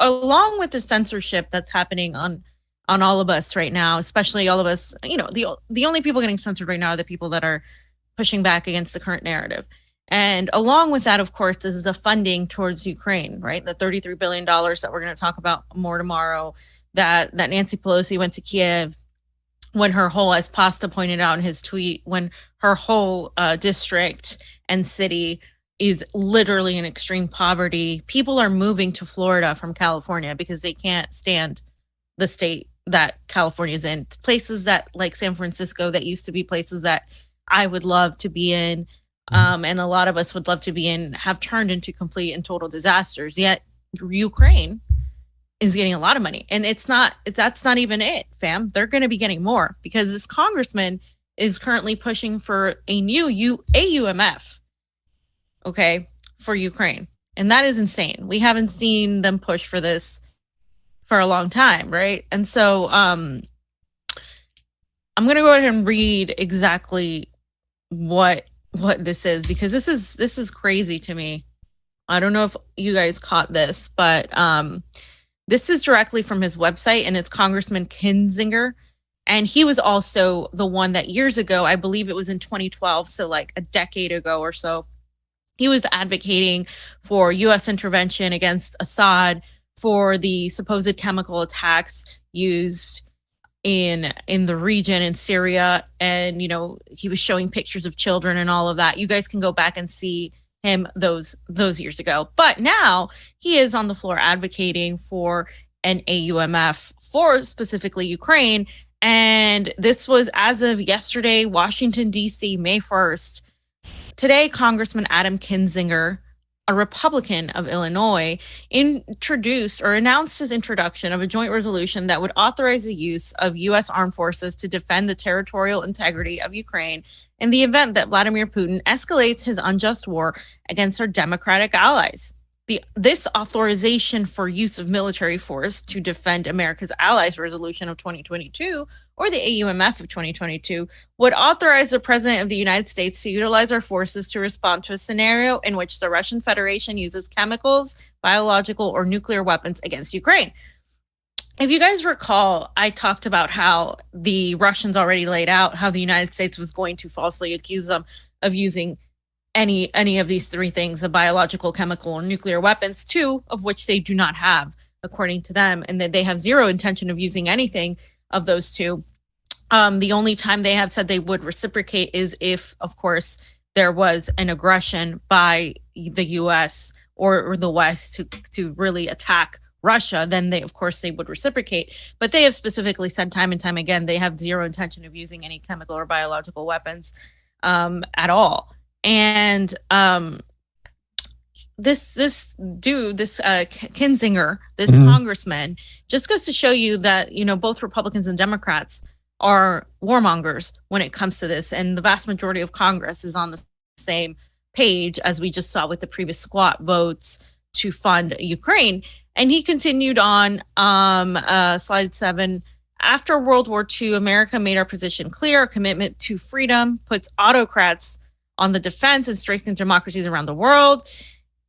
along with the censorship that's happening on all of us right now, especially all of us, the only people getting censored right now are the people that are pushing back against the current narrative. And along with that, of course, is the funding towards Ukraine, right? The $33 billion that we're going to talk about more tomorrow, that Nancy Pelosi went to Kiev when her whole, as Pasta pointed out in his tweet, when her whole district and city is literally in extreme poverty. People are moving to Florida from California because they can't stand the state that California is in. Places that, like San Francisco, that used to be places that I would love to be in, and a lot of us would love to be in, have turned into complete and total disasters. Yet Ukraine is getting a lot of money, and that's not even it, fam. They're going to be getting more because this congressman is currently pushing for a new AUMF, okay, for Ukraine, and that is insane. We haven't seen them push for this for a long time, right? And so I'm going to go ahead and read exactly what this is, because this is crazy to me. I don't know if you guys caught this, but this is directly from his website, and it's Congressman Kinzinger. And he was also the one that years ago, I believe it was in 2012, so like a decade ago or so, he was advocating for U.S. intervention against Assad for the supposed chemical attacks used in the region in Syria. And, he was showing pictures of children and all of that. You guys can go back and see him those years ago. But now he is on the floor advocating for an AUMF for specifically Ukraine. And this was as of yesterday, Washington, D.C., May 1st. Today, Congressman Adam Kinzinger, a Republican of Illinois, introduced or announced his introduction of a joint resolution that would authorize the use of U.S. armed forces to defend the territorial integrity of Ukraine in the event that Vladimir Putin escalates his unjust war against our democratic allies. This authorization for use of military force to defend America's allies resolution of 2022, or the AUMF of 2022, would authorize the President of the United States to utilize our forces to respond to a scenario in which the Russian Federation uses chemicals, biological, or nuclear weapons against Ukraine. If you guys recall, I talked about how the Russians already laid out how the United States was going to falsely accuse them of using any of these three things, the biological, chemical, or nuclear weapons, two of which they do not have, according to them, and that they have zero intention of using anything of those two. The only time they have said they would reciprocate is if, of course, there was an aggression by the U.S. or the West to really attack Russia, then they would reciprocate. But they have specifically said time and time again they have zero intention of using any chemical or biological weapons at all. And this Kinzinger, this congressman, just goes to show you that, both Republicans and Democrats are warmongers when it comes to this. And the vast majority of Congress is on the same page, as we just saw with the previous squat votes to fund Ukraine. And he continued on slide 7. After World War II, America made our position clear. Our commitment to freedom puts autocrats on the defense and strengthens democracies around the world.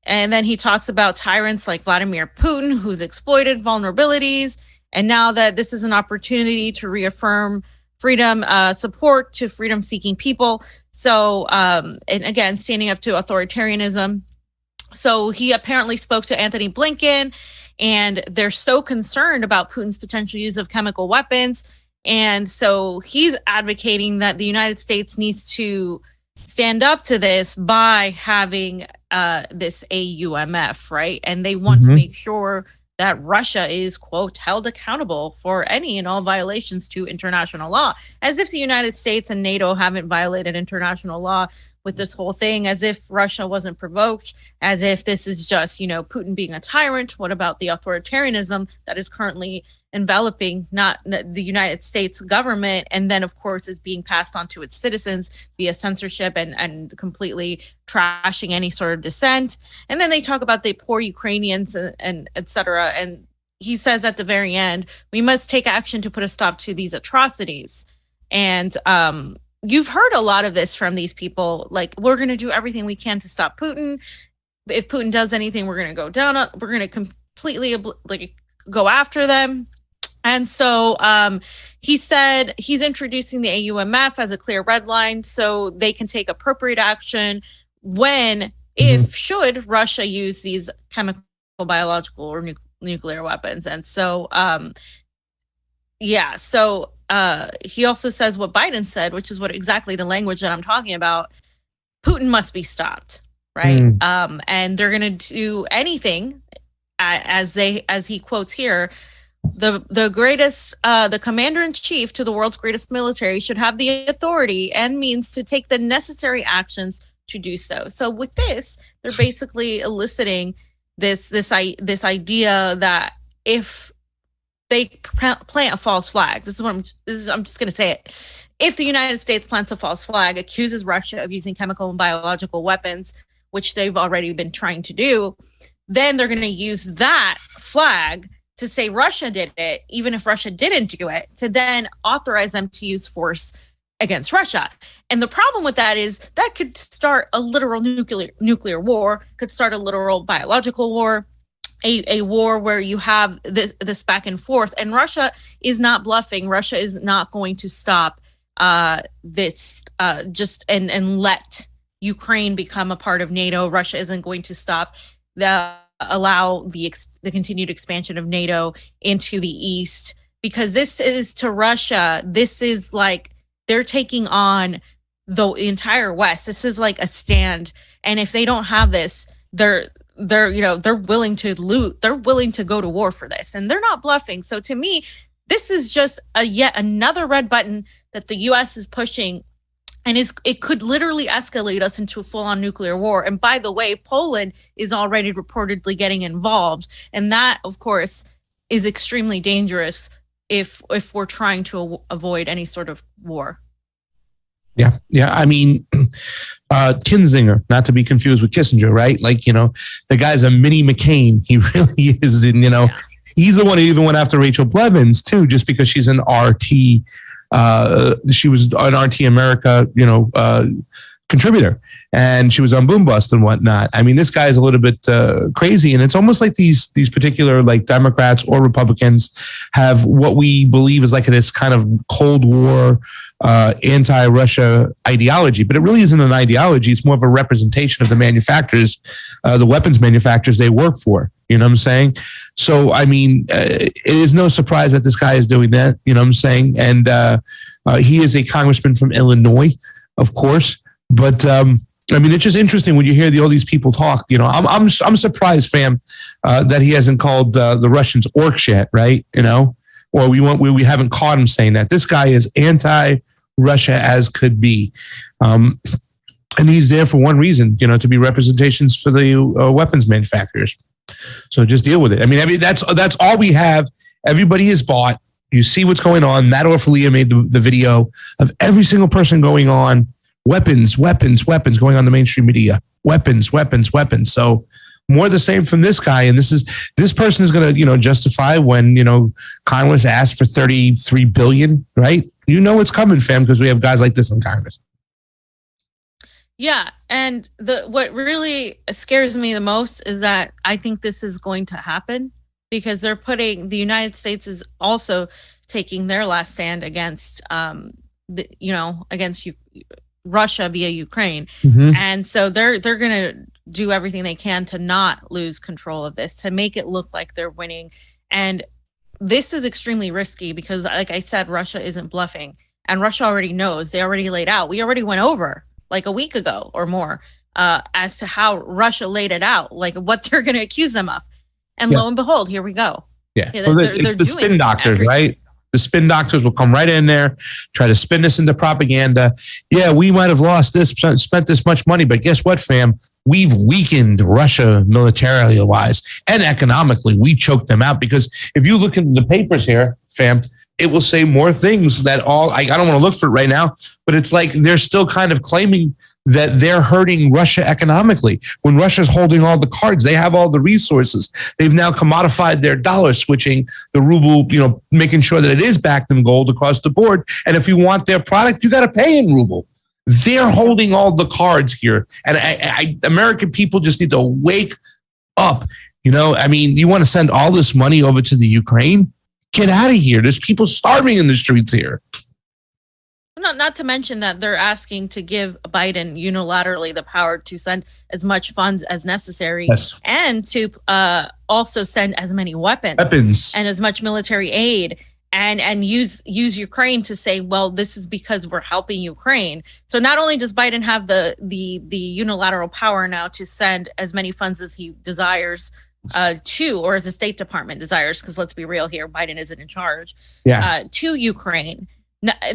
And then he talks about tyrants like Vladimir Putin, who's exploited vulnerabilities. And now that this is an opportunity to reaffirm freedom, support to freedom-seeking people. So, and again, standing up to authoritarianism. So he apparently spoke to Anthony Blinken, and they're so concerned about Putin's potential use of chemical weapons. And so he's advocating that the United States needs to stand up to this by having this AUMF, right? And they want to make sure that Russia is, quote, held accountable for any and all violations to international law, as if the United States and NATO haven't violated international law with this whole thing, as if Russia wasn't provoked, as if this is just, Putin being a tyrant. What about the authoritarianism that is currently enveloping not the United States government, and then of course is being passed on to its citizens via censorship and completely trashing any sort of dissent? And then they talk about the poor Ukrainians and et cetera. And he says at the very end, we must take action to put a stop to these atrocities. And you've heard a lot of this from these people, like, we're going to do everything we can to stop Putin. If Putin does anything, we're going to go down. We're going to completely like go after them. And so he said he's introducing the AUMF as a clear red line so they can take appropriate action when, if, should Russia use these chemical, biological, or nuclear weapons. And so, he also says what Biden said, which is what exactly the language that I'm talking about. Putin must be stopped, right? And they're going to do anything, as he quotes here. The greatest, the commander-in-chief to the world's greatest military should have the authority and means to take the necessary actions to do so. So with this, they're basically eliciting this idea that if they plant a false flag, I'm just going to say it. If the United States plants a false flag, accuses Russia of using chemical and biological weapons, which they've already been trying to do, then they're going to use that flag to say Russia did it, even if Russia didn't do it, to then authorize them to use force against Russia. And the problem with that is that could start a literal nuclear war, could start a literal biological war, a war where you have this back and forth. And Russia is not bluffing. Russia is not going to stop this and let Ukraine become a part of NATO. Russia isn't going to stop allow the continued expansion of NATO into the East, because this is, to Russia, this is like they're taking on the entire West. This is like a stand, and if they don't have this, they're willing to loot. They're willing to go to war for this, and they're not bluffing. So to me, this is just yet another red button that the U.S. is pushing. And it could literally escalate us into a full-on nuclear war. And by the way, Poland is already reportedly getting involved. And that, of course, is extremely dangerous if we're trying to avoid any sort of war. Yeah. I mean, Kinzinger, not to be confused with Kissinger, right? Like, the guy's a mini McCain. He really is. And, he's the one who even went after Rachel Blevins, too, just because she's an RT. She was an RT America, contributor, and she was on Boom Bust and whatnot. I mean, this guy is a little bit crazy, and it's almost like these particular like Democrats or Republicans have what we believe is like this kind of Cold War anti-Russia ideology, but it really isn't an ideology. It's more of a representation of the manufacturers, the weapons manufacturers they work for. You know what I'm saying? So, I mean, it is no surprise that this guy is doing that. You know what I'm saying? And he is a congressman from Illinois, of course. But I mean, it's just interesting when you hear all these people talk. I'm surprised, fam, that he hasn't called the Russians orcs yet, right? Or we haven't caught him saying that. This guy is anti-Russia as could be. And he's there for one reason, to be representations for the weapons manufacturers. So just deal with it. I mean, that's all we have. Everybody is bought. You see what's going on. Matt Orfalia made the video of every single person going on weapons going on the mainstream media. Weapons. So more the same from this guy. And this person is going to, justify when, Congress asked for $33 billion, right? It's coming, fam, because we have guys like this in Congress. Yeah, and what really scares me the most is that I think this is going to happen because the United States is also taking their last stand against, against Russia via Ukraine, and so they're going to do everything they can to not lose control of this, to make it look like they're winning, and this is extremely risky because, like I said, Russia isn't bluffing, and Russia already knows. They already laid out. We already went over like a week ago or more as to how Russia laid it out, like what they're going to accuse them of. And lo and behold, here we go. Yeah. They're the spin doctors, right? The spin doctors will come right in there, try to spin this into propaganda. Yeah, we might have lost this, spent this much money, but guess what, fam? We've weakened Russia militarily wise and economically. We choked them out because if you look at the papers here, fam, it will say more things that I don't want to look for it right now, but it's like they're still kind of claiming that they're hurting Russia economically. When Russia's holding all the cards, they have all the resources. They've now commodified their dollar, switching the ruble, making sure that it is backed in gold across the board. And if you want their product, you got to pay in ruble. They're holding all the cards here. And American people just need to wake up You know, I mean, you want to send all this money over to the Ukraine? Get out of here. There's people starving in the streets here. Not to mention that they're asking to give Biden unilaterally the power to send as much funds as necessary, Yes. and to also send as many weapons and as much military aid, and use Ukraine to say, well, this is because we're helping Ukraine. So not only does Biden have the unilateral power now to send as many funds as he desires to, or as the State Department desires, because let's be real here, Biden isn't in charge, to Ukraine.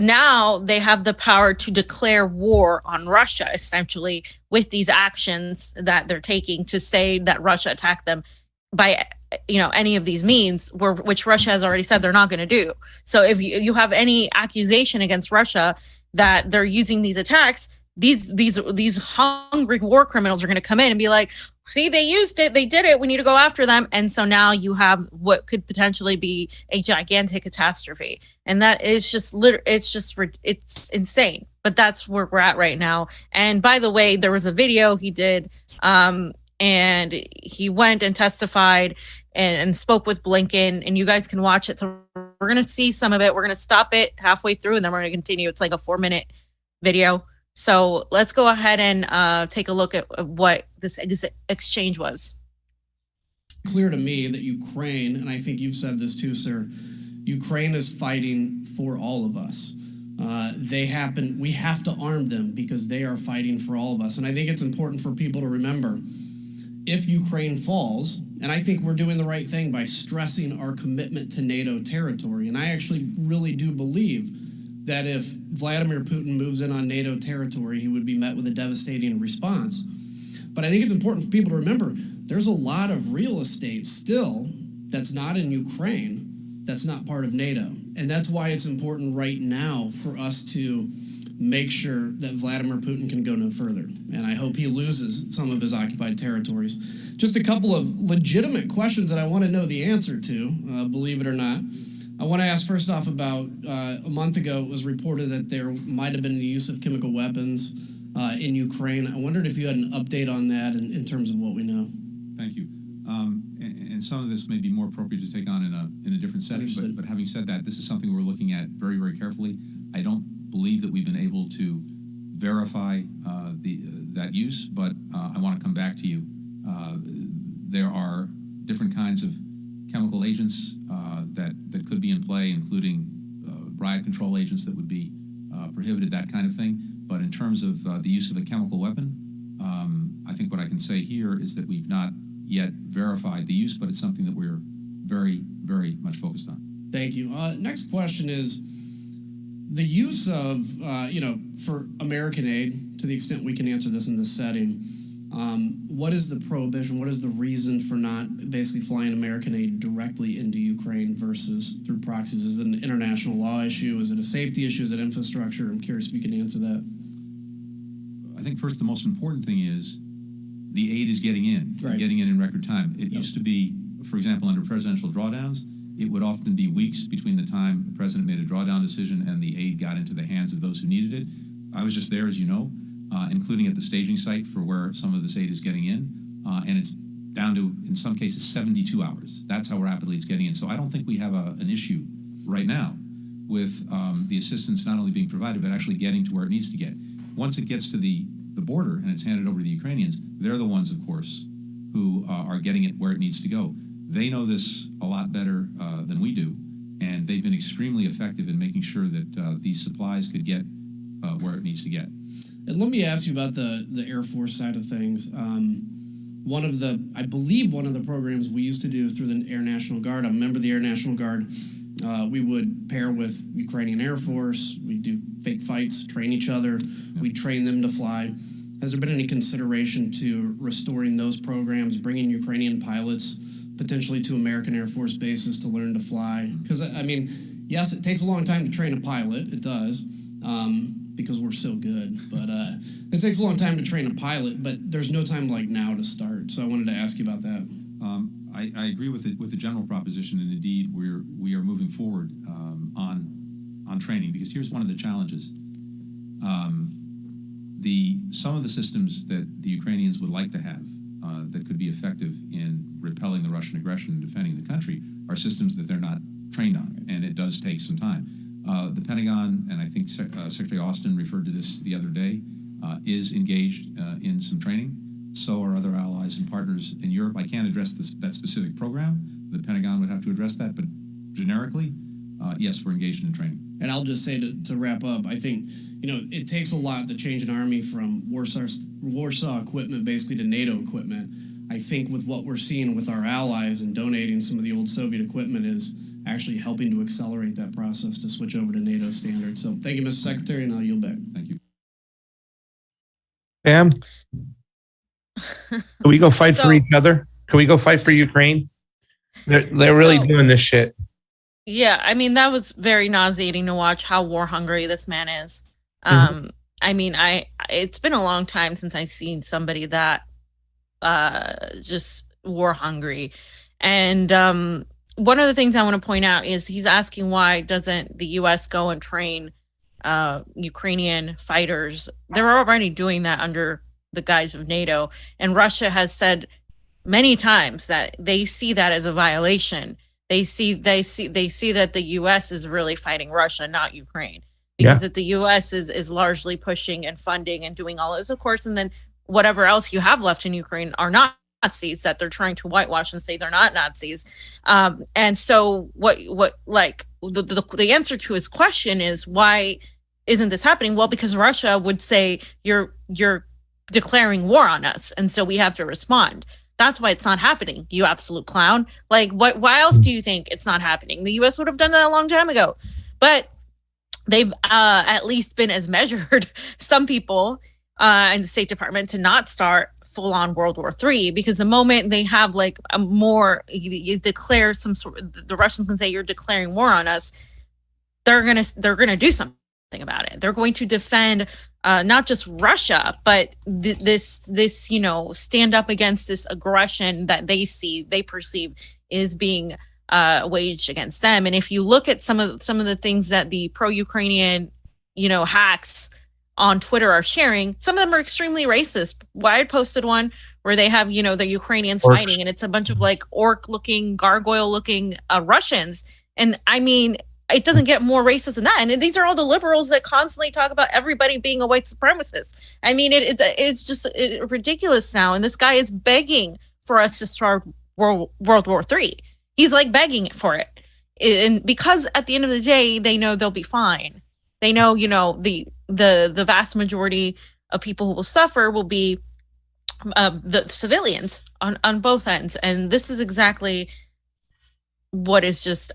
Now they have the power to declare war on Russia, essentially, with these actions that they're taking to say that Russia attacked them by any of these means, which Russia has already said they're not going to do. So if you have any accusation against Russia that they're using these attacks, these hungry war criminals are going to come in and be like, see, they used it, they did it, we need to go after them. And so now you have what could potentially be a gigantic catastrophe. And that is just it's insane. But that's where we're at right now. And by the way, there was a video he did, and he went and testified and spoke with Blinken, and you guys can watch it. So we're going to see some of it. We're going to stop it halfway through, and then we're going to continue. It's like a 4-minute video. So let's go ahead and take a look at what this exchange was. Clear to me that Ukraine, and I think you've said this too, sir, Ukraine is fighting for all of us. We have to arm them because they are fighting for all of us. And I think it's important for people to remember, if Ukraine falls, and I think we're doing the right thing by stressing our commitment to NATO territory, and I actually really do believe that if Vladimir Putin moves in on NATO territory, he would be met with a devastating response. But I think it's important for people to remember, there's a lot of real estate still that's not in Ukraine, that's not part of NATO. And that's why it's important right now for us to make sure that Vladimir Putin can go no further. And I hope he loses some of his occupied territories. Just a couple of legitimate questions that I want to know the answer to, believe it or not. I want to ask first off about a month ago, it was reported that there might have been the use of chemical weapons in Ukraine. I wondered if you had an update on that in terms of what we know. Thank you. And some of this may be more appropriate to take on in a different setting, but having said that, this is something we're looking at very, very carefully. I don't believe that we've been able to verify that use, but I want to come back to you. There are different kinds of chemical agents that could be in play, including riot control agents that would be prohibited, that kind of thing. But in terms of the use of a chemical weapon, I think what I can say here is that we've not yet verified the use, but it's something that we're very, very much focused on. Thank you. Next question is the use of, for American aid, to the extent we can answer this in this setting, what is the prohibition? What is the reason for not basically flying American aid directly into Ukraine versus through proxies? Is it an international law issue? Is it a safety issue? Is it infrastructure? I'm curious if you can answer that. I think first the most important thing is the aid is getting in, right, getting in record time. It used to be, for example, under presidential drawdowns, it would often be weeks between the time the president made a drawdown decision and the aid got into the hands of those who needed it. I was just there, as you know, including at the staging site for where some of this aid is getting in, and it's down to, in some cases, 72 hours. That's how rapidly it's getting in. So I don't think we have an issue right now with the assistance not only being provided, but actually getting to where it needs to get. Once it gets to the border and it's handed over to the Ukrainians, they're the ones, of course, who are getting it where it needs to go. They know this a lot better than we do, and they've been extremely effective in making sure that these supplies could get where it needs to get. And let me ask you about the Air Force side of things. I believe one of the programs we used to do through the Air National Guard, I'm a member of the Air National Guard, we would pair with Ukrainian Air Force, we'd do fake fights, train each other, we'd train them to fly. Has there been any consideration to restoring those programs, bringing Ukrainian pilots potentially to American Air Force bases to learn to fly? Because, I mean, yes, it takes a long time to train a pilot, it does, because we're so good, but it takes a long time to train a pilot, but there's no time like now to start. So I wanted to ask you about that. I agree with the general proposition, and indeed we are moving forward on training, because here's one of the challenges. Some of the systems that the Ukrainians would like to have that could be effective in repelling the Russian aggression and defending the country are systems that they're not trained on, and it does take some time. The Pentagon, and I think Secretary Austin referred to this the other day, is engaged in some training. So are other allies and partners in Europe. I can't address that specific program. The Pentagon would have to address that, but generically, yes, we're engaged in training. And I'll just say to wrap up, I think, it takes a lot to change an army from Warsaw equipment basically to NATO equipment. I think with what we're seeing with our allies and donating some of the old Soviet equipment is actually helping to accelerate that process to switch over to NATO standards. So thank you, Mr. Secretary, and I'll yield back. Thank you. Pam, can we go fight for each other? Can we go fight for Ukraine? They're really doing this shit. Yeah, I mean, that was very nauseating to watch how war hungry this man is. I mean, it's been a long time since I've seen somebody that just war hungry. And one of the things I want to point out is he's asking why doesn't the US go and train Ukrainian fighters? They're already doing that under the guise of NATO. And Russia has said many times that they see that as a violation. They see that the US is really fighting Russia, not Ukraine. Because that the US is largely pushing and funding and doing all this, of course, and then whatever else you have left in Ukraine are not Nazis that they're trying to whitewash and say they're not Nazis. And so what like the answer to his question is, why isn't this happening? Well, because Russia would say you're declaring war on us, and so we have to respond. That's why it's not happening, you absolute clown. Like, why else do you think it's not happening? The US would have done that a long time ago. But they've at least been as measured, some people in the State Department, to not start full-on World War III, because the moment they have like a more, you declare some sort, the Russians can say you're declaring war on us, they're gonna do something about it. They're going to defend not just Russia, but this stand up against this aggression that they perceive is being waged against them. And if you look at some of the things that the pro-Ukrainian hacks on Twitter are sharing, some of them are extremely racist. Wired posted one where they have the Ukrainians fighting, and it's a bunch of like orc-looking, gargoyle-looking Russians. And I mean, it doesn't get more racist than that. And these are all the liberals that constantly talk about everybody being a white supremacist. I mean, it's just ridiculous now. And this guy is begging for us to start World War III. He's like begging for it. And because at the end of the day, they know they'll be fine. They know, the vast majority of people who will suffer will be the civilians on both ends. And this is exactly what is just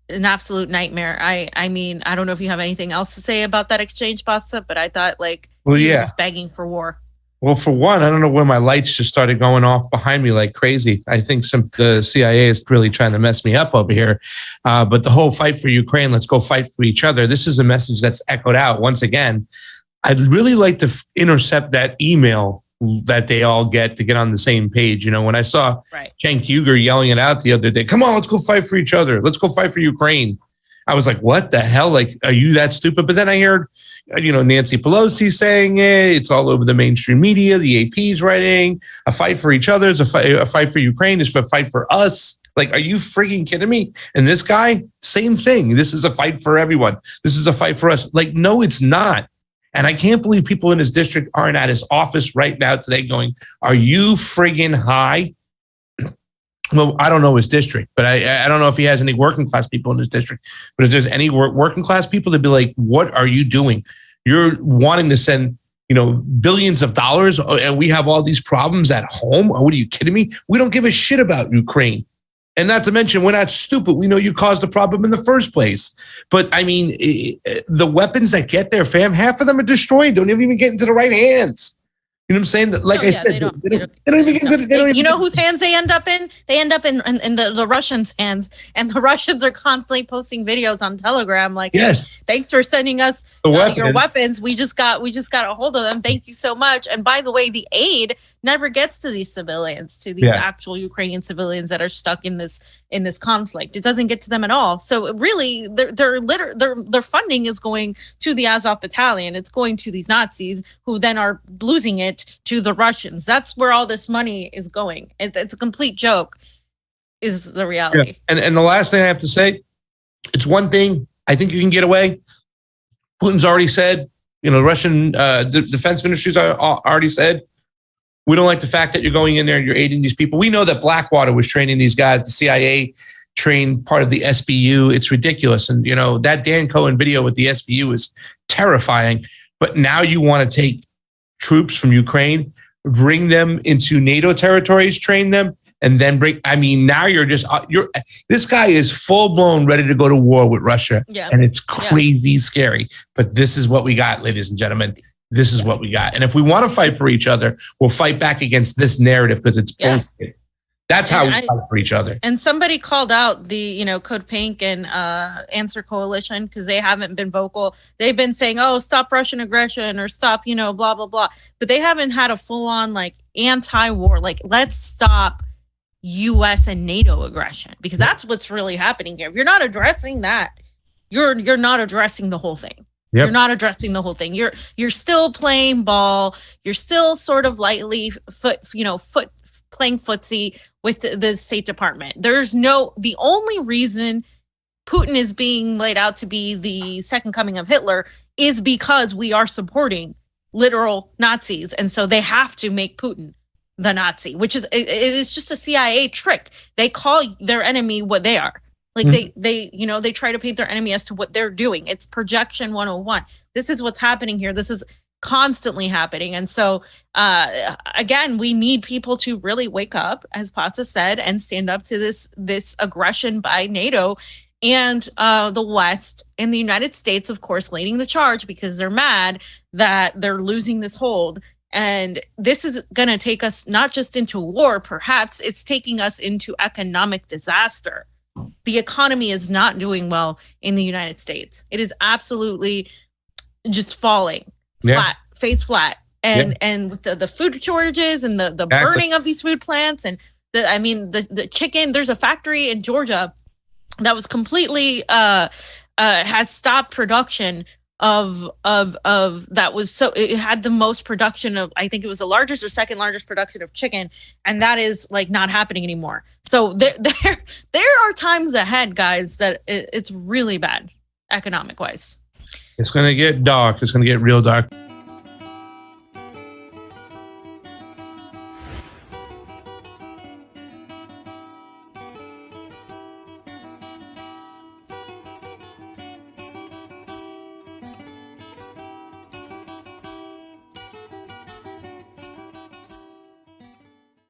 an absolute nightmare. I mean, I don't know if you have anything else to say about that exchange, Basta, but I thought he was just begging for war. Well, for one, I don't know when my lights just started going off behind me like crazy. I think the CIA is really trying to mess me up over here. But the whole fight for Ukraine, let's go fight for each other. This is a message that's echoed out once again. I'd really like to intercept that email that they all get to get on the same page. When I saw Cenk Uygur yelling it out the other day, come on, let's go fight for each other. Let's go fight for Ukraine. I was like, what the hell? Like, are you that stupid? But then I heard, Nancy Pelosi saying it. It's all over the mainstream media. The AP's writing, a fight for each other is a fight for Ukraine is a fight for us. Like, are you freaking kidding me? And this guy, same thing. This is a fight for everyone. This is a fight for us. Like, no, it's not. And I can't believe people in his district aren't at his office right now today going, are you friggin' high? Well, I don't know his district, but I don't know if he has any working class people in his district. But if there's any working class people, to be like, what are you doing? You're wanting to send, billions of dollars, and we have all these problems at home? What are you kidding me? We don't give a shit about Ukraine. And not to mention, we're not stupid. We know you caused the problem in the first place. But I mean, the weapons that get there, fam, half of them are destroyed. Don't even get into the right hands. You know what I'm saying? Like I said, they don't even get into the, whose hands they end up in? They end up in the Russians' hands. And the Russians are constantly posting videos on Telegram like, yes, thanks for sending us your weapons. We just got a hold of them. Thank you so much. And by the way, the aid never gets to these civilians, to these actual Ukrainian civilians that are stuck in this conflict. It doesn't get to them at all. So really, their funding is going to the Azov battalion. It's going to these Nazis who then are losing it it to the Russians. That's where all this money is going. It's a complete joke, is the reality. Yeah. And the last thing I have to say, it's one thing I think you can get away. Putin's already said, you know, Russian the defense ministries already said, we don't like the fact that you're going in there and you're aiding these people. We know that Blackwater was training these guys. The CIA trained part of the SBU. It's ridiculous. And, you know, that Dan Cohen video with the SBU is terrifying. But now you want to take troops from Ukraine, bring them into NATO territories, train them, and then now this guy is full blown ready to go to war with Russia. Yeah. And it's crazy scary. But this is what we got, ladies and gentlemen. This is what we got. And if we want to fight for each other, we'll fight back against this narrative because it's bullshit. That's how we fight for each other. And somebody called out the, you know, Code Pink and Answer Coalition because they haven't been vocal. They've been saying, oh, stop Russian aggression or stop, you know, blah, blah, blah. But they haven't had a full on like anti-war, like let's stop US and NATO aggression, because that's what's really happening here. If you're not addressing that, you're not addressing the whole thing. Yep. You're not addressing the whole thing. You're still playing ball. You're still sort of lightly playing footsie with the State Department. The only reason Putin is being laid out to be the second coming of Hitler is because we are supporting literal Nazis. And so they have to make Putin the Nazi, which is, it's just a CIA trick. They call their enemy what they are. Like they try to paint their enemy as to what they're doing. It's projection 101. This is what's happening here. This is constantly happening. And so, again, we need people to really wake up, as Potts has said, and stand up to this aggression by NATO and the West and the United States, of course, leading the charge because they're mad that they're losing this hold. And this is going to take us not just into war, perhaps it's taking us into economic disaster. The economy is not doing well in the United States. It is absolutely just falling flat, face flat. And with the food shortages and the burning of these food plants and the chicken, there's a factory in Georgia that was completely has stopped production of that was, so it had the most production of, I think it was the largest or second largest production of chicken, and that is like not happening anymore. So there are times ahead, guys, that it's really bad economic wise. It's going to get dark. It's going to get real dark.